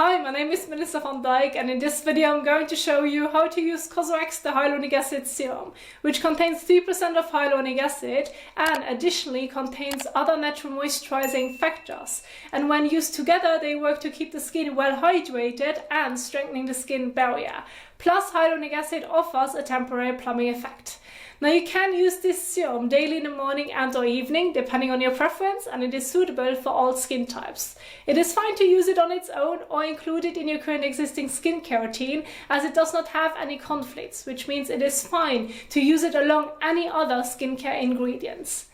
Hi, my name is Melissa van Dijk, and in this video I'm going to show you how to use COSRX The Hyaluronic Acid Serum, which contains 3% of hyaluronic acid and additionally contains other natural moisturizing factors. And when used together, they work to keep the skin well hydrated and strengthening the skin barrier. Plus, hyaluronic acid offers a temporary plumbing effect. Now you can use this serum daily in the morning and or evening depending on your preference, and it is suitable for all skin types. It is fine to use it on its own or include it in your current existing skincare routine, as it does not have any conflicts, which means it is fine to use it along any other skincare ingredients.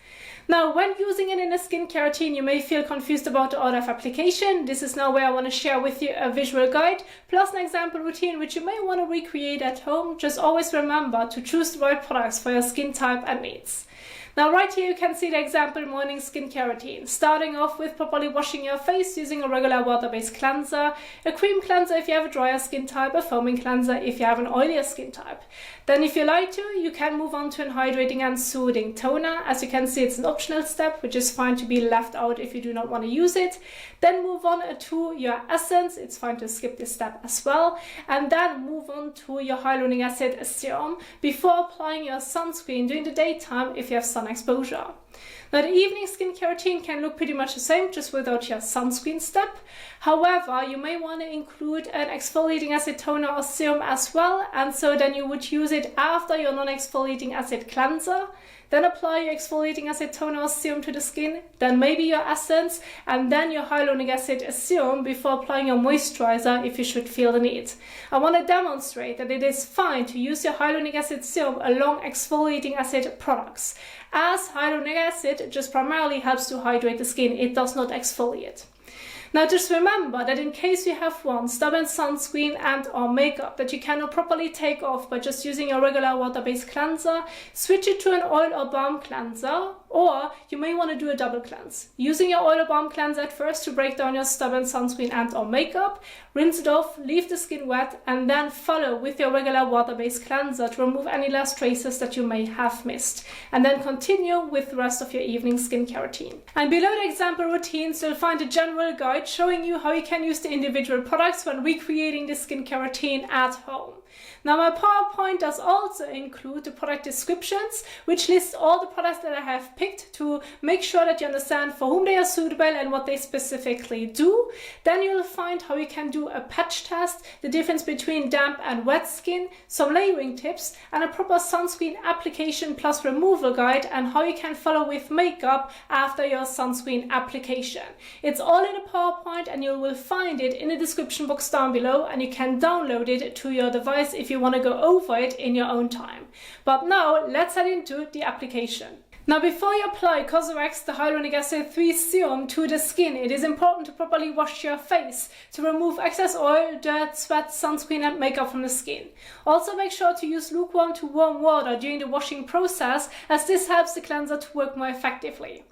Now, when using it in a skincare routine, you may feel confused about the order of application. This is now where I want to share with you a visual guide, plus an example routine which you may want to recreate at home. Just always remember to choose the right products for your skin type and needs. Now right here you can see the example morning skincare routine, starting off with properly washing your face using a regular water-based cleanser, a cream cleanser if you have a drier skin type, a foaming cleanser if you have an oilier skin type. Then if you like to, you can move on to an hydrating and soothing toner. As you can see, it's an optional step, which is fine to be left out if you do not want to use it. Then move on to your essence. It's fine to skip this step as well. And then move on to your hyaluronic acid serum before applying your sunscreen during the daytime if you have sun exposure. Now the evening skincare routine can look pretty much the same, just without your sunscreen step. However, you may want to include an exfoliating acid toner or serum as well, and so then you would use it after your non-exfoliating acid cleanser. Then apply your exfoliating acid toner or serum to the skin, then maybe your essence, and then your hyaluronic acid serum before applying your moisturizer if you should feel the need. I want to demonstrate that it is fine to use your hyaluronic acid serum along exfoliating acid products, as hyaluronic acid just primarily helps to hydrate the skin, it does not exfoliate. Now just remember that in case you have worn stubborn sunscreen and or makeup that you cannot properly take off by just using a regular water-based cleanser, switch it to an oil or balm cleanser, or you may want to do a double cleanse. Using your oil or balm cleanser at first to break down your stubborn sunscreen and or makeup, rinse it off, leave the skin wet, and then follow with your regular water-based cleanser to remove any last traces that you may have missed. And then continue with the rest of your evening skincare routine. And below the example routines, you'll find a general guide showing you how you can use the individual products when recreating the skincare routine at home. Now my PowerPoint does also include the product descriptions, which lists all the products that I have picked to make sure that you understand for whom they are suitable and what they specifically do. Then you'll find how you can do a patch test, the difference between damp and wet skin, some layering tips, and a proper sunscreen application plus removal guide, and how you can follow with makeup after your sunscreen application. It's all in a PowerPoint, and you will find it in the description box down below, and you can download it to your device if you want to go over it in your own time. But now let's head into the application. Now before you apply COSRX The Hyaluronic Acid 3 Serum to the skin, it is important to properly wash your face to remove excess oil, dirt, sweat, sunscreen and makeup from the skin. Also make sure to use lukewarm to warm water during the washing process, as this helps the cleanser to work more effectively.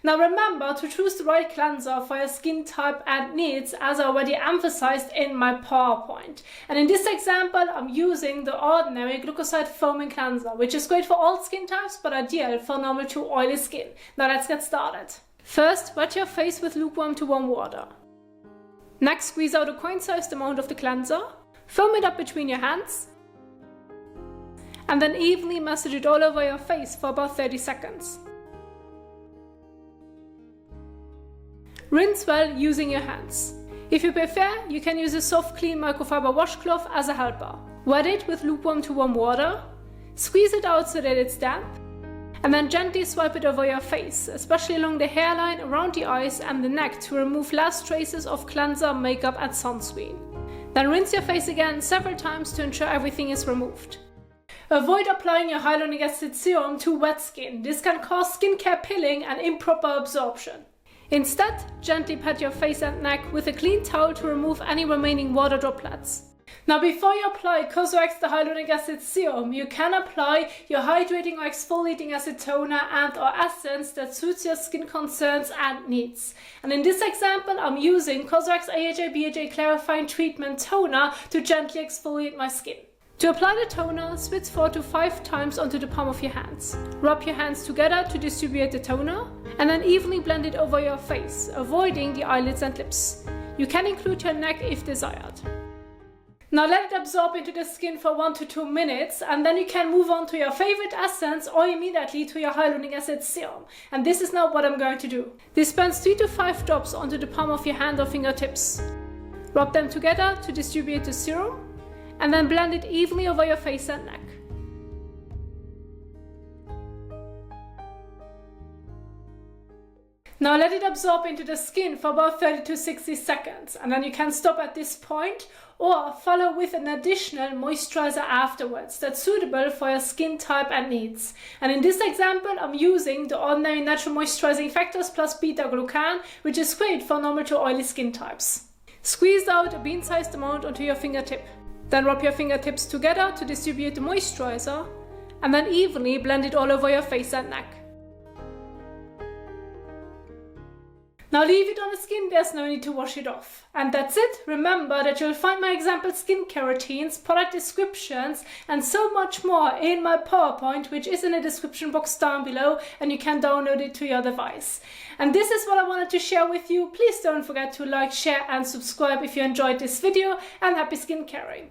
Now remember to choose the right cleanser for your skin type and needs, as I already emphasized in my PowerPoint. And in this example, I'm using the ordinary Glucoside foaming cleanser, which is great for all skin types but ideal for normal to oily skin. Now let's get started. First, wet your face with lukewarm to warm water. Next, squeeze out a coin-sized amount of the cleanser. Foam it up between your hands. And then evenly massage it all over your face for about 30 seconds. Rinse well using your hands. If you prefer, you can use a soft, clean microfiber washcloth as a helper. Wet it with lukewarm to warm water, squeeze it out so that it's damp, and then gently swipe it over your face, especially along the hairline, around the eyes and the neck, to remove last traces of cleanser, makeup and sunscreen. Then rinse your face again several times to ensure everything is removed. Avoid applying your hyaluronic acid serum to wet skin. This can cause skincare pilling and improper absorption. Instead, gently pat your face and neck with a clean towel to remove any remaining water droplets. Now before you apply COSRX The Hyaluronic Acid Serum, you can apply your hydrating or exfoliating acid toner and or essence that suits your skin concerns and needs. And in this example, I'm using COSRX AHA BHA Clarifying Treatment Toner to gently exfoliate my skin. To apply the toner, switch 4 to 5 times onto the palm of your hands. Rub your hands together to distribute the toner, and then evenly blend it over your face, avoiding the eyelids and lips. You can include your neck if desired. Now let it absorb into the skin for 1 to 2 minutes, and then you can move on to your favorite essence or immediately to your hyaluronic acid serum. And this is now what I'm going to do. Dispense 3 to 5 drops onto the palm of your hand or fingertips. Rub them together to distribute the serum, and then blend it evenly over your face and neck. Now let it absorb into the skin for about 30 to 60 seconds, and then you can stop at this point or follow with an additional moisturizer afterwards that's suitable for your skin type and needs. And in this example, I'm using the ordinary natural moisturizing factors plus beta-glucan, which is great for normal to oily skin types. Squeeze out a bean-sized amount onto your fingertip. Then rub your fingertips together to distribute the moisturizer, and then evenly blend it all over your face and neck. Now leave it on the skin, there's no need to wash it off. And that's it. Remember that you'll find my example skincare routines, product descriptions, and so much more in my PowerPoint, which is in the description box down below, and you can download it to your device. And this is what I wanted to share with you. Please don't forget to like, share, and subscribe if you enjoyed this video, and happy skincaring.